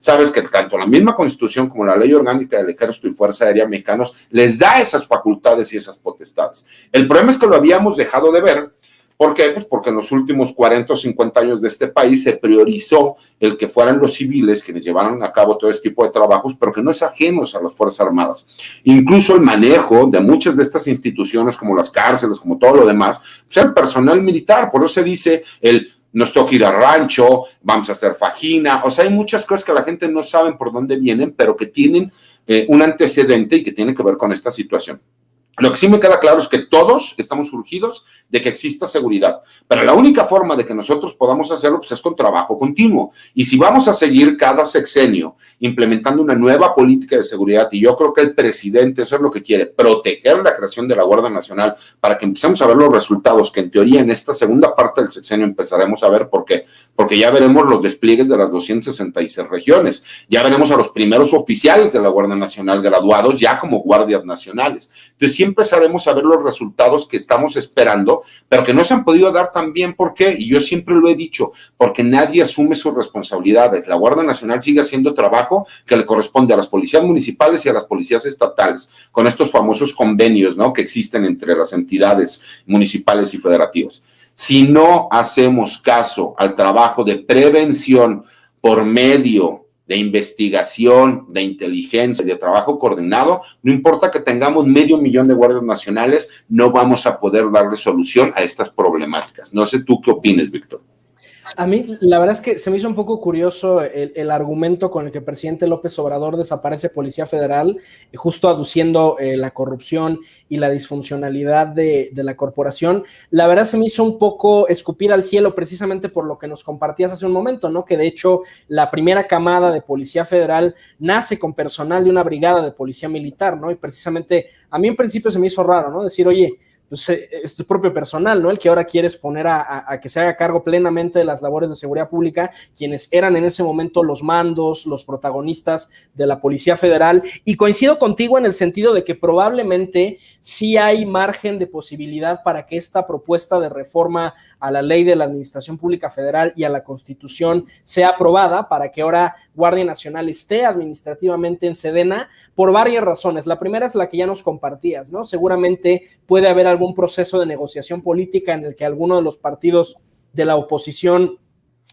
Sabes que tanto la misma Constitución como la Ley Orgánica del Ejército y Fuerza Aérea Mexicanos les da esas facultades y esas potestades. El problema es que lo habíamos dejado de ver. ¿Por qué? Pues porque en los últimos 40 o 50 años de este país se priorizó el que fueran los civiles quienes llevaran a cabo todo este tipo de trabajos, pero que no es ajenos a las Fuerzas Armadas. Incluso el manejo de muchas de estas instituciones, como las cárceles, como todo lo demás, pues el personal militar. Por eso se dice nos toca ir al rancho, vamos a hacer fajina. O sea, hay muchas cosas que la gente no sabe por dónde vienen, pero que tienen un antecedente y que tienen que ver con esta situación. Lo que sí me queda claro es que todos estamos urgidos de que exista seguridad, pero la única forma de que nosotros podamos hacerlo pues, es con trabajo continuo. Y si vamos a seguir cada sexenio implementando una nueva política de seguridad, y yo creo que el presidente eso es lo que quiere, proteger la creación de la Guardia Nacional para que empecemos a ver los resultados que en teoría en esta segunda parte del sexenio empezaremos a ver. ¿Por qué? Porque ya veremos los despliegues de las 266 regiones, ya veremos a los primeros oficiales de la Guardia Nacional graduados ya como guardias nacionales. Entonces sí empezaremos a ver los resultados que estamos esperando, pero que no se han podido dar tan bien. ¿Por qué? Y yo siempre lo he dicho, porque nadie asume sus responsabilidades. La Guardia Nacional sigue haciendo trabajo que le corresponde a las policías municipales y a las policías estatales, con estos famosos convenios, ¿no?, que existen entre las entidades municipales y federativas. Si no hacemos caso al trabajo de prevención por medio de investigación, de inteligencia, de trabajo coordinado, no importa que tengamos 500,000 de guardias nacionales, no vamos a poder darle solución a estas problemáticas. No sé tú qué opines, Víctor. A mí, la verdad es que se me hizo un poco curioso el argumento con el que el presidente López Obrador desaparece Policía Federal, justo aduciendo la corrupción y la disfuncionalidad de la corporación. La verdad se me hizo un poco escupir al cielo precisamente por lo que nos compartías hace un momento, ¿no? Que de hecho la primera camada de Policía Federal nace con personal de una brigada de Policía Militar, ¿no? Y precisamente a mí en principio se me hizo raro, ¿no? Decir, oye, pues es tu propio personal, ¿no? El que ahora quieres poner a que se haga cargo plenamente de las labores de seguridad pública, quienes eran en ese momento los mandos, los protagonistas de la Policía Federal. Y coincido contigo en el sentido de que probablemente sí hay margen de posibilidad para que esta propuesta de reforma a la ley de la Administración Pública Federal y a la Constitución sea aprobada, para que ahora Guardia Nacional esté administrativamente en Sedena, por varias razones. La primera es la que ya nos compartías, ¿no? Seguramente puede haber algún proceso de negociación política en el que alguno de los partidos de la oposición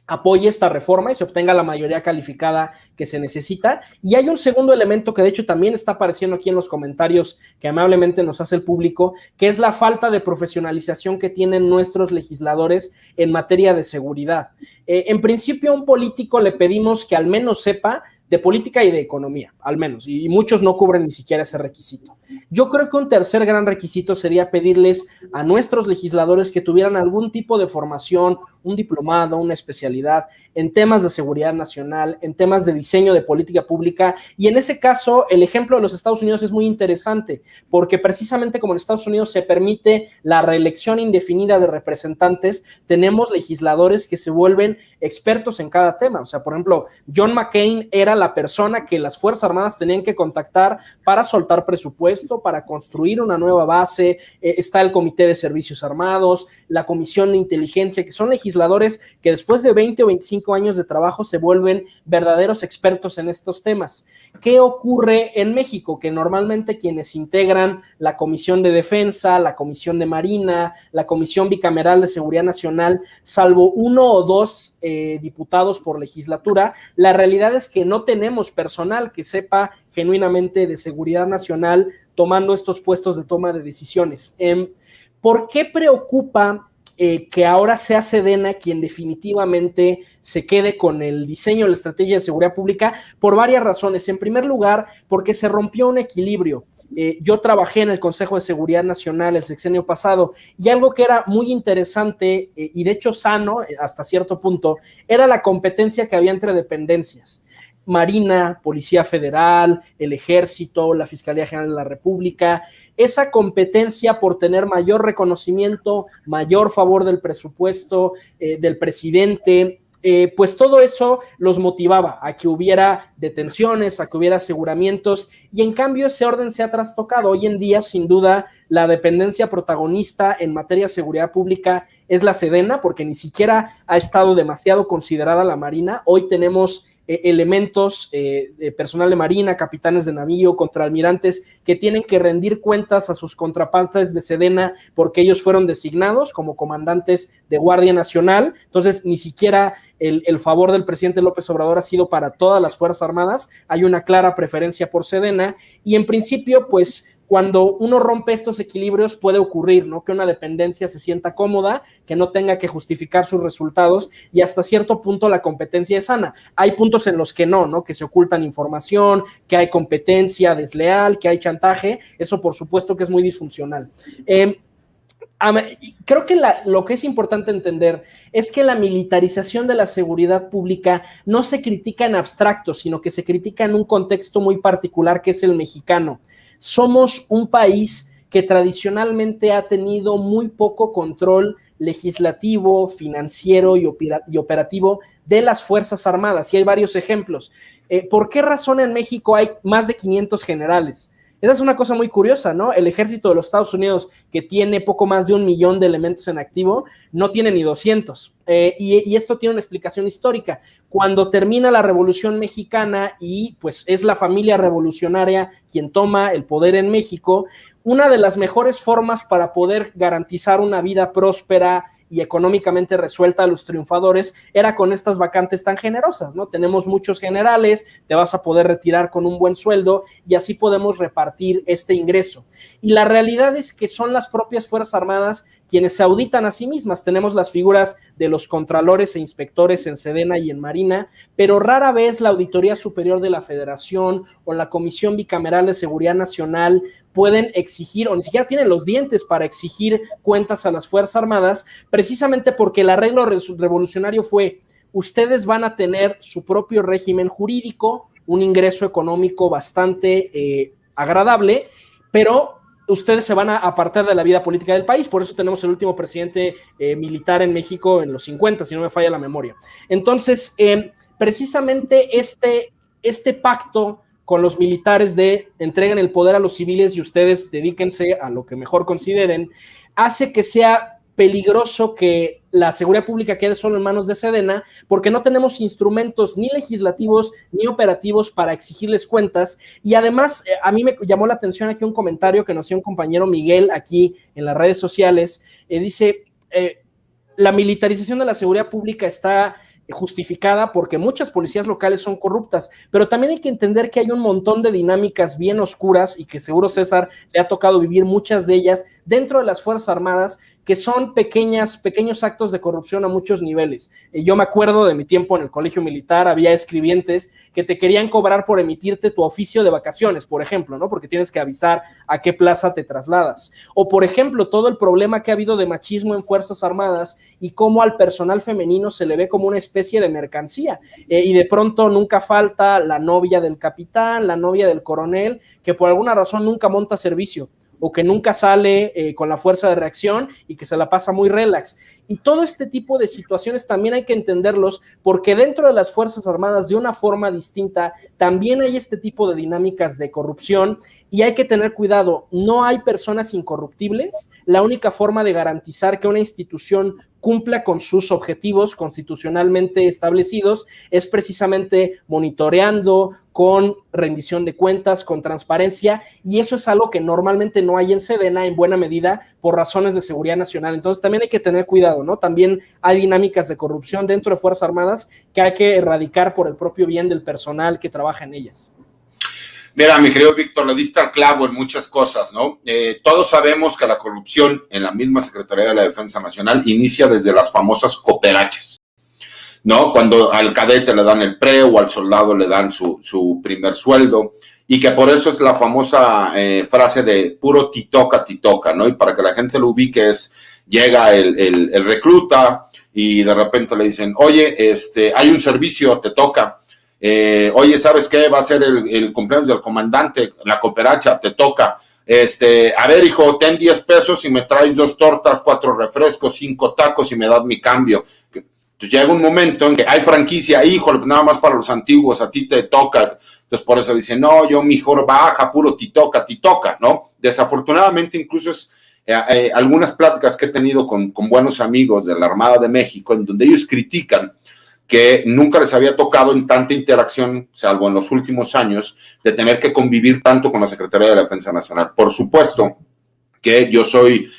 apoye esta reforma y se obtenga la mayoría calificada que se necesita. Y hay un segundo elemento que de hecho también está apareciendo aquí en los comentarios que amablemente nos hace el público, que es la falta de profesionalización que tienen nuestros legisladores en materia de seguridad. En principio, a un político le pedimos que al menos sepa de política y de economía, al menos, y muchos no cubren ni siquiera ese requisito. Yo creo que un tercer gran requisito sería pedirles a nuestros legisladores que tuvieran algún tipo de formación, un diplomado, una especialidad en temas de seguridad nacional, en temas de diseño de política pública, y en ese caso el ejemplo de los Estados Unidos es muy interesante, porque precisamente como en Estados Unidos se permite la reelección indefinida de representantes, tenemos legisladores que se vuelven expertos en cada tema. O sea, por ejemplo, John McCain era la persona que las Fuerzas Armadas tenían que contactar para soltar presupuesto, para construir una nueva base. Está el Comité de Servicios Armados, la Comisión de Inteligencia, que son legisladores que después de 20 o 25 años de trabajo se vuelven verdaderos expertos en estos temas. ¿Qué ocurre en México? Que normalmente quienes integran la Comisión de Defensa, la Comisión de Marina, la Comisión Bicameral de Seguridad Nacional, salvo uno o dos diputados por legislatura, la realidad es que no tenemos personal que sepa genuinamente de seguridad nacional tomando estos puestos de toma de decisiones. ¿Por qué preocupa que ahora sea Sedena quien definitivamente se quede con el diseño de la estrategia de seguridad pública? Por varias razones. En primer lugar, porque se rompió un equilibrio. Yo trabajé en el Consejo de Seguridad Nacional el sexenio pasado y algo que era muy interesante y de hecho sano hasta cierto punto era la competencia que había entre dependencias. Marina, Policía Federal, el Ejército, la Fiscalía General de la República, esa competencia por tener mayor reconocimiento, mayor favor del presupuesto, del presidente, pues todo eso los motivaba a que hubiera detenciones, a que hubiera aseguramientos, y en cambio ese orden se ha trastocado. Hoy en día, sin duda, la dependencia protagonista en materia de seguridad pública es la Sedena, porque ni siquiera ha estado demasiado considerada la Marina. Hoy tenemos elementos de personal de marina, capitanes de navío, contraalmirantes, que tienen que rendir cuentas a sus contrapartes de Sedena porque ellos fueron designados como comandantes de Guardia Nacional. Entonces, ni siquiera el favor del presidente López Obrador ha sido para todas las Fuerzas Armadas. Hay una clara preferencia por Sedena y en principio, pues, cuando uno rompe estos equilibrios puede ocurrir, ¿no? Que una dependencia se sienta cómoda, que no tenga que justificar sus resultados y hasta cierto punto la competencia es sana. Hay puntos en los que no, que se ocultan información, que hay competencia desleal, que hay chantaje. Eso por supuesto que es muy disfuncional. Creo que lo que es importante entender es que la militarización de la seguridad pública no se critica en abstracto, sino que se critica en un contexto muy particular que es el mexicano. Somos un país que tradicionalmente ha tenido muy poco control legislativo, financiero y operativo de las Fuerzas Armadas, y hay varios ejemplos. ¿Por qué razón en México hay más de 500 generales? Esa es una cosa muy curiosa, ¿no? El ejército de los Estados Unidos, que tiene poco más de 1 millón de elementos en activo, no tiene ni 200. Y esto tiene una explicación histórica. Cuando termina la Revolución Mexicana y pues es la familia revolucionaria quien toma el poder en México, una de las mejores formas para poder garantizar una vida próspera y económicamente resuelta a los triunfadores era con estas vacantes tan generosas, ¿no? Tenemos muchos generales, te vas a poder retirar con un buen sueldo y así podemos repartir este ingreso. Y la realidad es que son las propias Fuerzas Armadas quienes se auditan a sí mismas. Tenemos las figuras de los contralores e inspectores en Sedena y en Marina, pero rara vez la Auditoría Superior de la Federación o la Comisión Bicameral de Seguridad Nacional pueden exigir, o ni siquiera tienen los dientes para exigir cuentas a las Fuerzas Armadas, precisamente porque el arreglo revolucionario fue: ustedes van a tener su propio régimen jurídico, un ingreso económico bastante agradable, pero ustedes se van a apartar de la vida política del país. Por eso tenemos el último presidente militar en México en los 50, si no me falla la memoria. Entonces, precisamente este pacto con los militares de entreguen el poder a los civiles y ustedes dedíquense a lo que mejor consideren, hace que sea peligroso que la seguridad pública quede solo en manos de Sedena, porque no tenemos instrumentos ni legislativos ni operativos para exigirles cuentas. Y además, a mí me llamó la atención aquí un comentario que nos dio un compañero Miguel aquí en las redes sociales. Dice, la militarización de la seguridad pública está justificada porque muchas policías locales son corruptas, pero también hay que entender que hay un montón de dinámicas bien oscuras y que seguro César le ha tocado vivir muchas de ellas dentro de las Fuerzas Armadas, que son pequeños actos de corrupción a muchos niveles. Yo me acuerdo de mi tiempo en el colegio militar, había escribientes que te querían cobrar por emitirte tu oficio de vacaciones, por ejemplo, ¿no? Porque tienes que avisar a qué plaza te trasladas. O, por ejemplo, todo el problema que ha habido de machismo en Fuerzas Armadas y cómo al personal femenino se le ve como una especie de mercancía. Y de pronto nunca falta la novia del capitán, la novia del coronel, que por alguna razón nunca monta servicio, o que nunca sale con la fuerza de reacción y que se la pasa muy relax. Y todo este tipo de situaciones también hay que entenderlos, porque dentro de las Fuerzas Armadas, de una forma distinta, también hay este tipo de dinámicas de corrupción y hay que tener cuidado. No hay personas incorruptibles. La única forma de garantizar que una institución cumpla con sus objetivos constitucionalmente establecidos es precisamente monitoreando, con rendición de cuentas, con transparencia, y eso es algo que normalmente no hay en Sedena en buena medida por razones de seguridad nacional. Entonces también hay que tener cuidado, ¿no? También hay dinámicas de corrupción dentro de Fuerzas Armadas que hay que erradicar por el propio bien del personal que trabaja en ellas. Mira, mi querido Víctor, le diste al clavo en muchas cosas, ¿no? Todos sabemos que la corrupción en la misma Secretaría de la Defensa Nacional inicia desde las famosas cooperaches, ¿no? Cuando al cadete le dan el pre o al soldado le dan su primer sueldo, y que por eso es la famosa frase de puro titoca, ¿no? Y para que la gente lo ubique llega el recluta y de repente le dicen, oye, hay un servicio, te toca. Oye, ¿sabes qué? Va a ser el cumpleaños del comandante, la cooperacha, te toca. A ver, hijo, ten 10 pesos y me traes 2 tortas, 4 refrescos, 5 tacos y me das mi cambio. Entonces llega un momento en que hay franquicia, híjole, nada más para los antiguos, a ti te toca. Entonces por eso dicen, no, yo mejor baja, puro titoca, ¿no? Desafortunadamente incluso es algunas pláticas que he tenido con buenos amigos de la Armada de México, en donde ellos critican que nunca les había tocado en tanta interacción, salvo en los últimos años, de tener que convivir tanto con la Secretaría de la Defensa Nacional. Por supuesto que yo soy,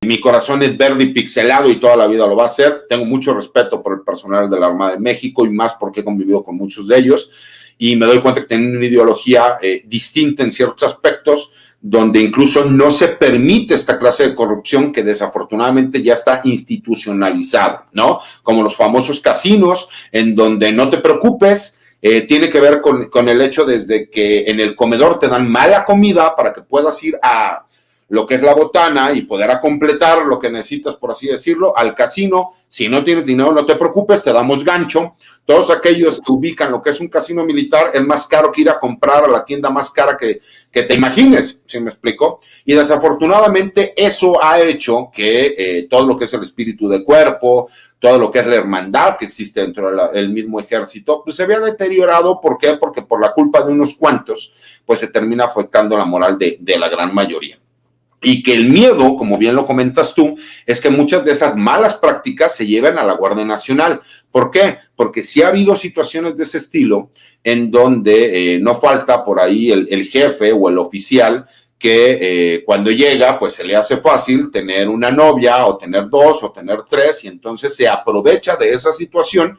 mi corazón es verde y pixelado y toda la vida lo va a ser. Tengo mucho respeto por el personal de la Armada de México y más porque he convivido con muchos de ellos y me doy cuenta que tienen una ideología distinta en ciertos aspectos, donde incluso no se permite esta clase de corrupción que desafortunadamente ya está institucionalizada, ¿no? Como los famosos casinos, en donde no te preocupes, tiene que ver con el hecho desde que en el comedor te dan mala comida para que puedas ir a lo que es la botana y poder completar lo que necesitas, por así decirlo, al casino. Si no tienes dinero, no te preocupes, te damos gancho. Todos aquellos que ubican lo que es un casino militar, es más caro que ir a comprar a la tienda más cara que te imagines, ¿sí me explico? Y desafortunadamente eso ha hecho que todo lo que es el espíritu de cuerpo, todo lo que es la hermandad que existe dentro del mismo ejército, pues se había deteriorado. ¿Por qué? Porque por la culpa de unos cuantos, pues se termina afectando la moral de la gran mayoría. Y que el miedo, como bien lo comentas tú, es que muchas de esas malas prácticas se lleven a la Guardia Nacional. ¿Por qué? Porque sí ha habido situaciones de ese estilo en donde no falta por ahí el jefe o el oficial que cuando llega, pues se le hace fácil tener una novia o tener dos o tener tres y entonces se aprovecha de esa situación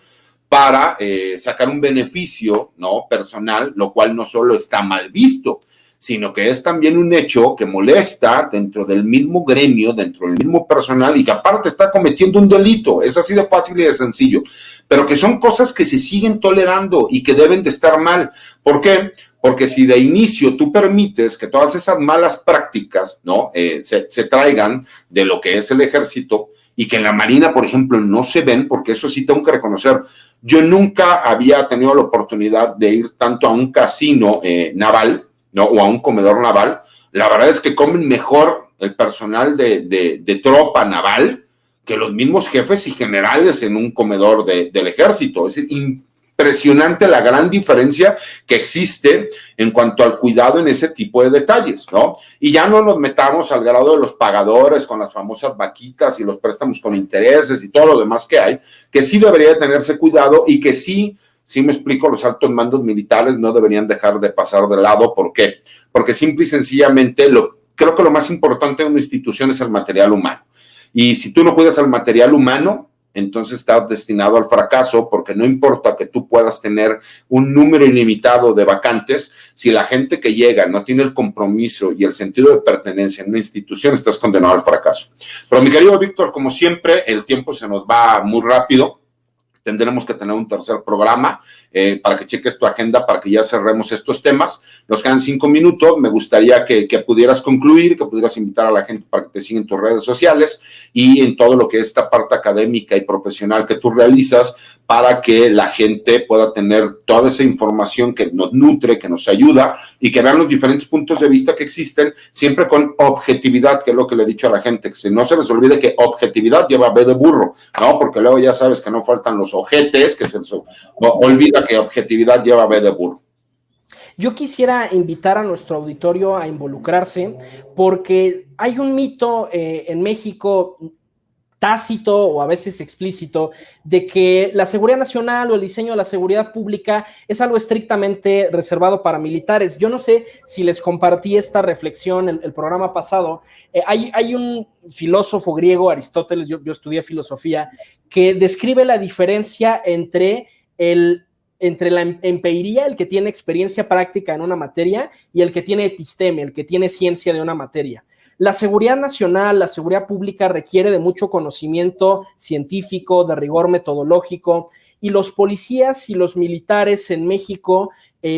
para sacar un beneficio, ¿no?, personal, lo cual no solo está mal visto, sino que es también un hecho que molesta dentro del mismo gremio, dentro del mismo personal y que aparte está cometiendo un delito. Es así de fácil y de sencillo, pero que son cosas que se siguen tolerando y que deben de estar mal. ¿Por qué? Porque si de inicio tú permites que todas esas malas prácticas, ¿no?, se traigan de lo que es el ejército y que en la Marina, por ejemplo, no se ven, porque eso sí tengo que reconocer, yo nunca había tenido la oportunidad de ir tanto a un casino naval, ¿no?, o a un comedor naval. La verdad es que comen mejor el personal de tropa naval que los mismos jefes y generales en un comedor del ejército. Es impresionante la gran diferencia que existe en cuanto al cuidado en ese tipo de detalles, ¿no? Y ya no nos metamos al grado de los pagadores con las famosas vaquitas y los préstamos con intereses y todo lo demás que hay, que sí debería de tenerse cuidado y que sí me explico, los altos mandos militares no deberían dejar de pasar de lado. ¿Por qué? Porque simple y sencillamente creo que lo más importante de una institución es el material humano. Y si tú no cuidas al material humano, entonces estás destinado al fracaso, porque no importa que tú puedas tener un número ilimitado de vacantes, si la gente que llega no tiene el compromiso y el sentido de pertenencia en una institución, estás condenado al fracaso. Pero mi querido Víctor, como siempre, el tiempo se nos va muy rápido. Tendremos que tener un tercer programa para que cheques tu agenda, para que ya cerremos estos temas. Nos quedan 5 minutos. Me gustaría que pudieras concluir, que pudieras invitar a la gente para que te siga en tus redes sociales y en todo lo que es esta parte académica y profesional que tú realizas, para que la gente pueda tener toda esa información que nos nutre, que nos ayuda y que vean los diferentes puntos de vista que existen, siempre con objetividad, que es lo que le he dicho a la gente, que no se les olvide que objetividad lleva B de burro, ¿no? Porque luego ya sabes que no faltan los ojetes, que se les olvida que objetividad lleva B de burro. Yo quisiera invitar a nuestro auditorio a involucrarse, porque hay un mito en México tácito o a veces explícito de que la seguridad nacional o el diseño de la seguridad pública es algo estrictamente reservado para militares. Yo no sé si les compartí esta reflexión en el programa pasado. Hay un filósofo griego, Aristóteles, yo estudié filosofía, que describe la diferencia entre la empeiría, el que tiene experiencia práctica en una materia, y el que tiene episteme, el que tiene ciencia de una materia. La seguridad nacional, la seguridad pública requiere de mucho conocimiento científico, de rigor metodológico, y los policías y los militares en México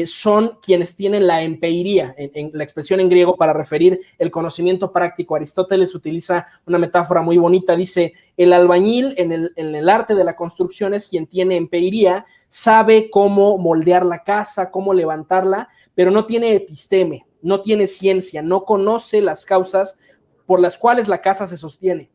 son quienes tienen la empeiría, en la expresión en griego para referir el conocimiento práctico. Aristóteles utiliza una metáfora muy bonita, dice: el albañil en el arte de la construcción es quien tiene empeiría, sabe cómo moldear la casa, cómo levantarla, pero no tiene episteme, no tiene ciencia, no conoce las causas por las cuales la casa se sostiene.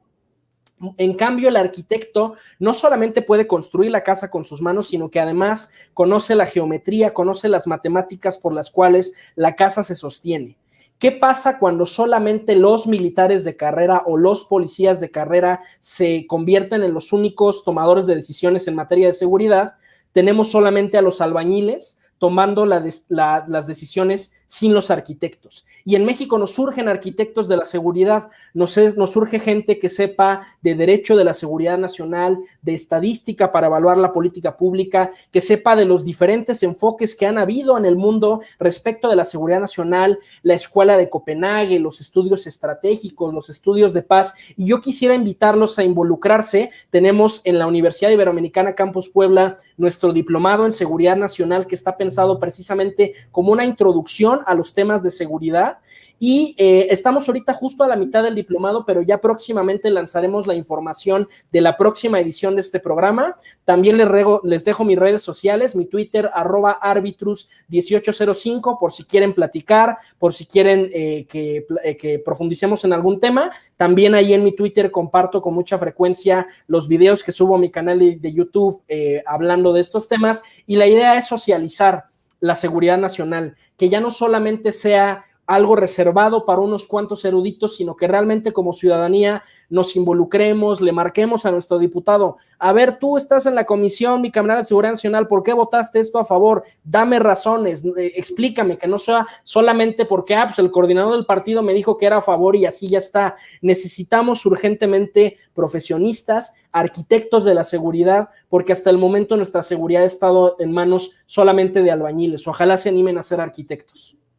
En cambio, el arquitecto no solamente puede construir la casa con sus manos, sino que además conoce la geometría, conoce las matemáticas por las cuales la casa se sostiene. ¿Qué pasa cuando solamente los militares de carrera o los policías de carrera se convierten en los únicos tomadores de decisiones en materia de seguridad? Tenemos solamente a los albañiles tomando las decisiones sin los arquitectos. Y en México nos surgen arquitectos de la seguridad, nos surge gente que sepa de derecho de la seguridad nacional, de estadística para evaluar la política pública, que sepa de los diferentes enfoques que han habido en el mundo respecto de la seguridad nacional, la escuela de Copenhague, los estudios estratégicos, los estudios de paz, y yo quisiera invitarlos a involucrarse. Tenemos en la Universidad Iberoamericana Campus Puebla nuestro diplomado en seguridad nacional, que está pensado precisamente como una introducción a los temas de seguridad, y estamos ahorita justo a la mitad del diplomado, pero ya próximamente lanzaremos la información de la próxima edición de este programa. También les dejo mis redes sociales, mi Twitter, @arbitrus1805, por si quieren platicar, por si quieren que profundicemos en algún tema. También ahí en mi Twitter comparto con mucha frecuencia los videos que subo a mi canal de YouTube hablando de estos temas, y la idea es socializar la seguridad nacional, que ya no solamente sea algo reservado para unos cuantos eruditos, sino que realmente como ciudadanía nos involucremos, le marquemos a nuestro diputado: a ver, tú estás en la comisión bicameral de seguridad nacional, ¿por qué votaste esto a favor? Dame razones, explícame, que no sea solamente porque pues el coordinador del partido me dijo que era a favor y así ya está. Necesitamos urgentemente profesionistas, arquitectos de la seguridad, porque hasta el momento nuestra seguridad ha estado en manos solamente de albañiles. Ojalá se animen a ser arquitectos.